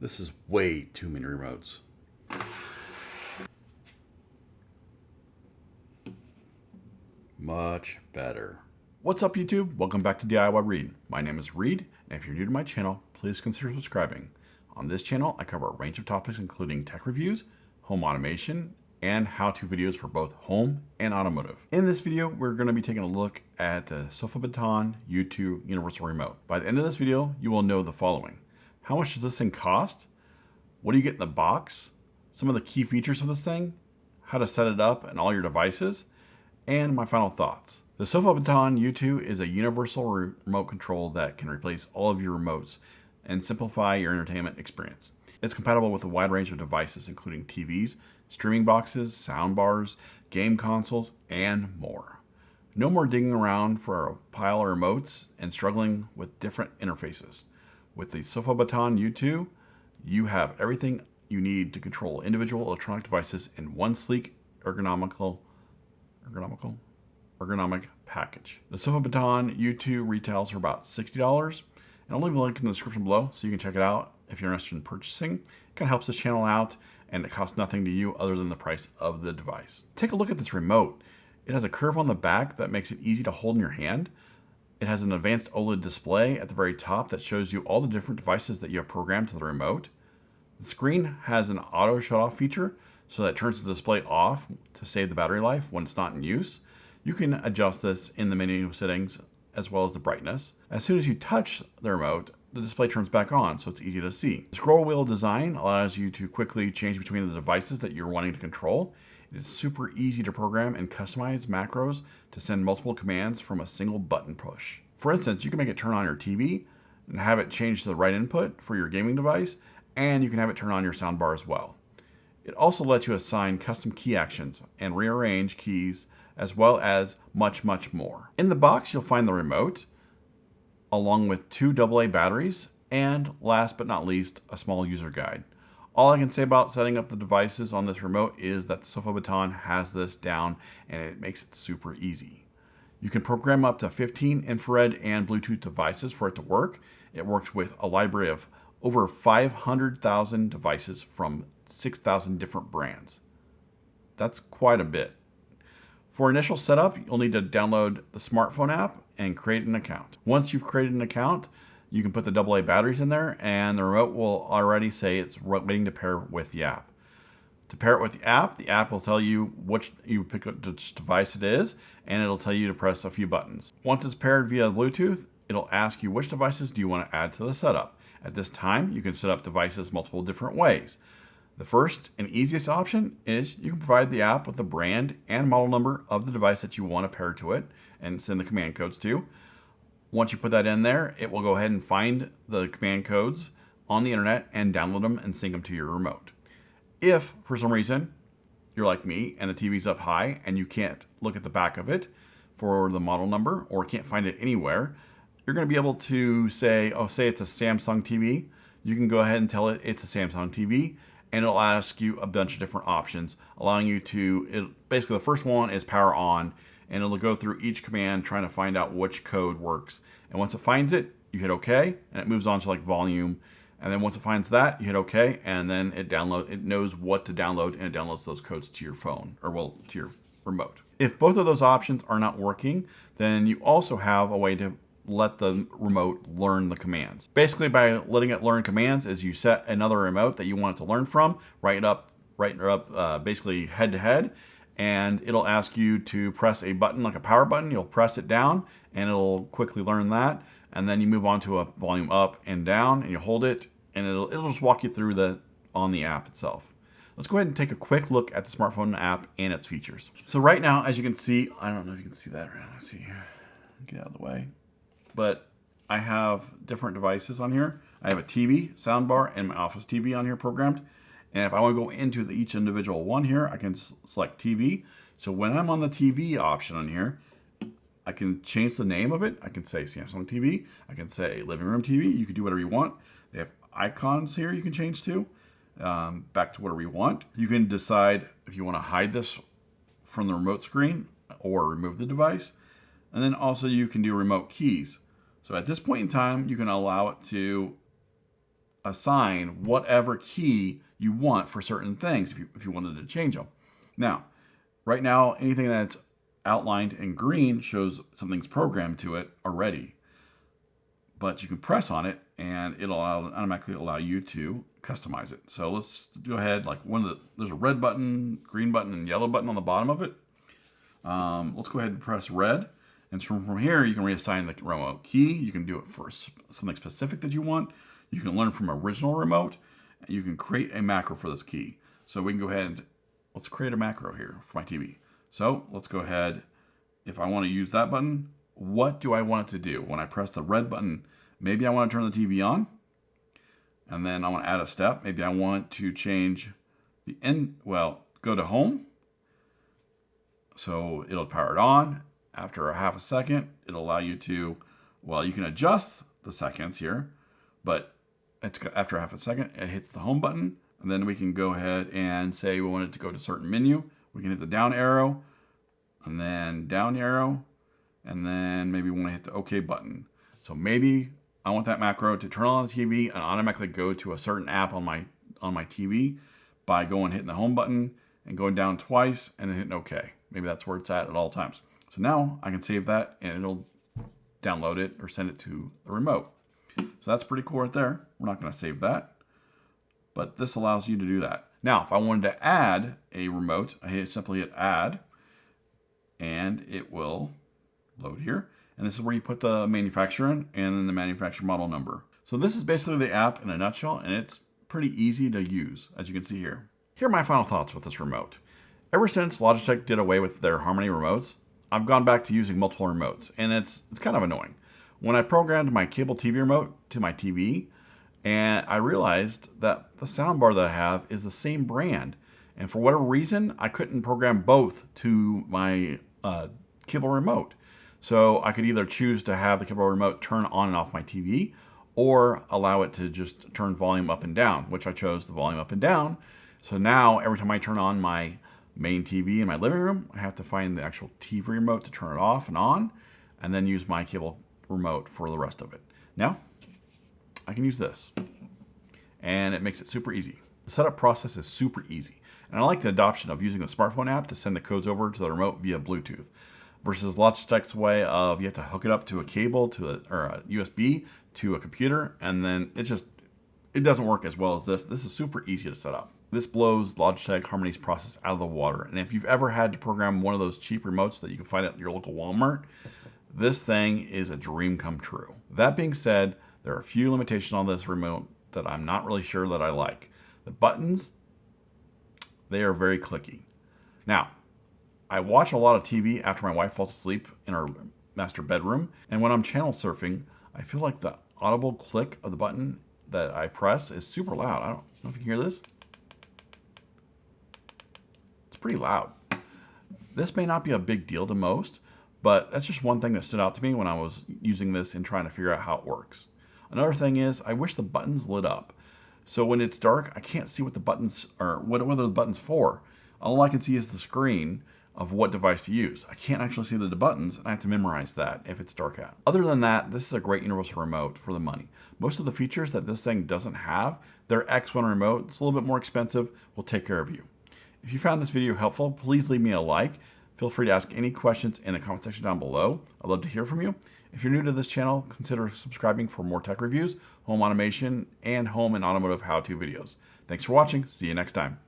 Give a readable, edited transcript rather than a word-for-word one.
This is way too many remotes. Much better. What's up, YouTube? Welcome back to DIY Reed. My name is Reed, and if you're new to my channel, please consider subscribing. On this channel, I cover a range of topics including tech reviews, home automation, and how-to videos for both home and automotive. In this video, we're going to be taking a look at the Sofabaton U2 Universal Remote. By the end of this video, you will know the following. How much does this thing cost? What do you get in the box? Some of the key features of this thing, how to set it up on all your devices, and my final thoughts. The Sofabaton U2 is a universal remote control that can replace all of your remotes and simplify your entertainment experience. It's compatible with a wide range of devices, including TVs, streaming boxes, sound bars, game consoles, and more. No more digging around for a pile of remotes and struggling with different interfaces. With the Sofabaton U2, you have everything you need to control individual electronic devices in one sleek, ergonomic package. The Sofabaton U2 retails for about $60, and I'll leave a link in the description below so you can check it out if you're interested in purchasing. It kind of helps this channel out, and it costs nothing to you other than the price of the device. Take a look at this remote. It has a curve on the back that makes it easy to hold in your hand. It has an advanced OLED display at the very top that shows you all the different devices that you have programmed to the remote. The screen has an auto shut-off feature so that it turns the display off to save the battery life when it's not in use. You can adjust this in the menu settings as well as the brightness. As soon as you touch the remote, the display turns back on, so it's easy to see. The scroll wheel design allows you to quickly change between the devices that you're wanting to control. It is super easy to program and customize macros to send multiple commands from a single button push. For instance, you can make it turn on your TV and have it change to the right input for your gaming device, and you can have it turn on your soundbar as well. It also lets you assign custom key actions and rearrange keys, as well as much more. In the box, you'll find the remote, along with 2 AA batteries, and last but not least, a small user guide. All I can say about setting up the devices on this remote is that the Sofabaton has this down, and it makes it super easy. You can program up to 15 infrared and Bluetooth devices for it to work. It works with a library of over 500,000 devices from 6,000 different brands. That's quite a bit. For initial setup, you'll need to download the smartphone app and create an account. Once you've created an account, you can put the AA batteries in there, and the remote will already say it's waiting to pair with the app. To pair it with the app will tell you which device it is, and it'll tell you to press a few buttons. Once it's paired via Bluetooth, it'll ask you which devices do you want to add to the setup. At this time, you can set up devices multiple different ways. The first and easiest option is you can provide the app with the brand and model number of the device that you want to pair to it and send the command codes to. Once you put that in there, it will go ahead and find the command codes on the internet and download them and sync them to your remote. If, for some reason, you're like me and the TV's up high and you can't look at the back of it for the model number or can't find it anywhere, you're going to be able to say, say it's a Samsung TV. You can go ahead and tell it it's a Samsung TV, and it'll ask you a bunch of different options, allowing you to, basically the first one is power on, and it'll go through each command trying to find out which code works. And once it finds it, you hit OK, and it moves on to like volume. And then once it finds that, you hit OK, and then it knows what to download, and it downloads those codes to your phone, or well, to your remote. If both of those options are not working, then you also have a way to let the remote learn the commands. Basically, by letting it learn commands is you set another remote that you want it to learn from, right up basically head to head, and it'll ask you to press a button like a power button. You'll press it down and it'll quickly learn that, and then you move on to a volume up and down and you hold it, and it'll just walk you through on the app itself. Let's go ahead and take a quick look at the smartphone app and its features. So right now, as you can see, I don't know if you can see that right now. Let's see here. Get out of the way. But I have different devices on here. I have a TV, soundbar, and my office TV on here programmed. And if I want to go into each individual one here, I can select TV. So when I'm on the TV option on here, I can change the name of it. I can say Samsung TV. I can say living room TV. You can do whatever you want. They have icons here you can change to, back to whatever you want. You can decide if you want to hide this from the remote screen or remove the device. And then also you can do remote keys. So at this point in time, you can allow it to assign whatever key you want for certain things if you wanted to change them. Now, right now, anything that's outlined in green shows something's programmed to it already. But you can press on it and it'll automatically allow you to customize it. So let's go ahead, like there's a red button, green button, and yellow button on the bottom of it. Let's go ahead and press red. And from here, you can reassign the remote key. You can do it for something specific that you want. You can learn from original remote. And you can create a macro for this key. So we can go ahead and let's create a macro here for my TV. So let's go ahead. If I want to use that button, what do I want it to do? When I press the red button, maybe I want to turn the TV on. And then I want to add a step. Maybe I want to change the end. Well, go to home. So it'll power it on. After a half a second, it'll allow you to, well, you can adjust the seconds here, but after half a second, it hits the home button, and then we can go ahead and say we want it to go to a certain menu. We can hit the down arrow, and then down arrow, and then maybe we want to hit the OK button. So maybe I want that macro to turn on the TV and automatically go to a certain app on my TV by hitting the home button and going down twice and then hitting OK. Maybe that's where it's at all times. So now I can save that and it'll download it or send it to the remote. So that's pretty cool right there. We're not going to save that, but this allows you to do that. Now, if I wanted to add a remote, I simply hit add and it will load here. And this is where you put the manufacturer in and then the manufacturer model number. So this is basically the app in a nutshell, and it's pretty easy to use, as you can see here. Here are my final thoughts with this remote. Ever since Logitech did away with their Harmony remotes, I've gone back to using multiple remotes, and it's kind of annoying. When I programmed my cable TV remote to my TV, and I realized that the soundbar that I have is the same brand, and for whatever reason, I couldn't program both to my cable remote. So I could either choose to have the cable remote turn on and off my TV, or allow it to just turn volume up and down, which I chose the volume up and down. So now every time I turn on my main TV in my living room, I have to find the actual TV remote to turn it off and on, and then use my cable remote for the rest of it. Now, I can use this, and it makes it super easy. The setup process is super easy, and I like the adoption of using the smartphone app to send the codes over to the remote via Bluetooth, versus Logitech's way of you have to hook it up to a cable or a USB to a computer, and then it doesn't work as well as this. This is super easy to set up. This blows Logitech Harmony's process out of the water. And if you've ever had to program one of those cheap remotes that you can find at your local Walmart, this thing is a dream come true. That being said, there are a few limitations on this remote that I'm not really sure that I like. The buttons, they are very clicky. Now, I watch a lot of TV after my wife falls asleep in our master bedroom, and when I'm channel surfing, I feel like the audible click of the button that I press is super loud. I don't know if you can hear this. Pretty loud. This may not be a big deal to most, but that's just one thing that stood out to me when I was using this and trying to figure out how it works. Another thing is I wish the buttons lit up. So when it's dark, I can't see what the buttons are, what are the buttons for. All I can see is the screen of what device to use. I can't actually see the buttons, and I have to memorize that if it's dark out. Other than that, this is a great universal remote for the money. Most of the features that this thing doesn't have, their X1 remote, it's a little bit more expensive, will take care of you. If you found this video helpful, please leave me a like. Feel free to ask any questions in the comment section down below. I'd love to hear from you. If you're new to this channel, consider subscribing for more tech reviews, home automation, and home and automotive how-to videos. Thanks for watching. See you next time.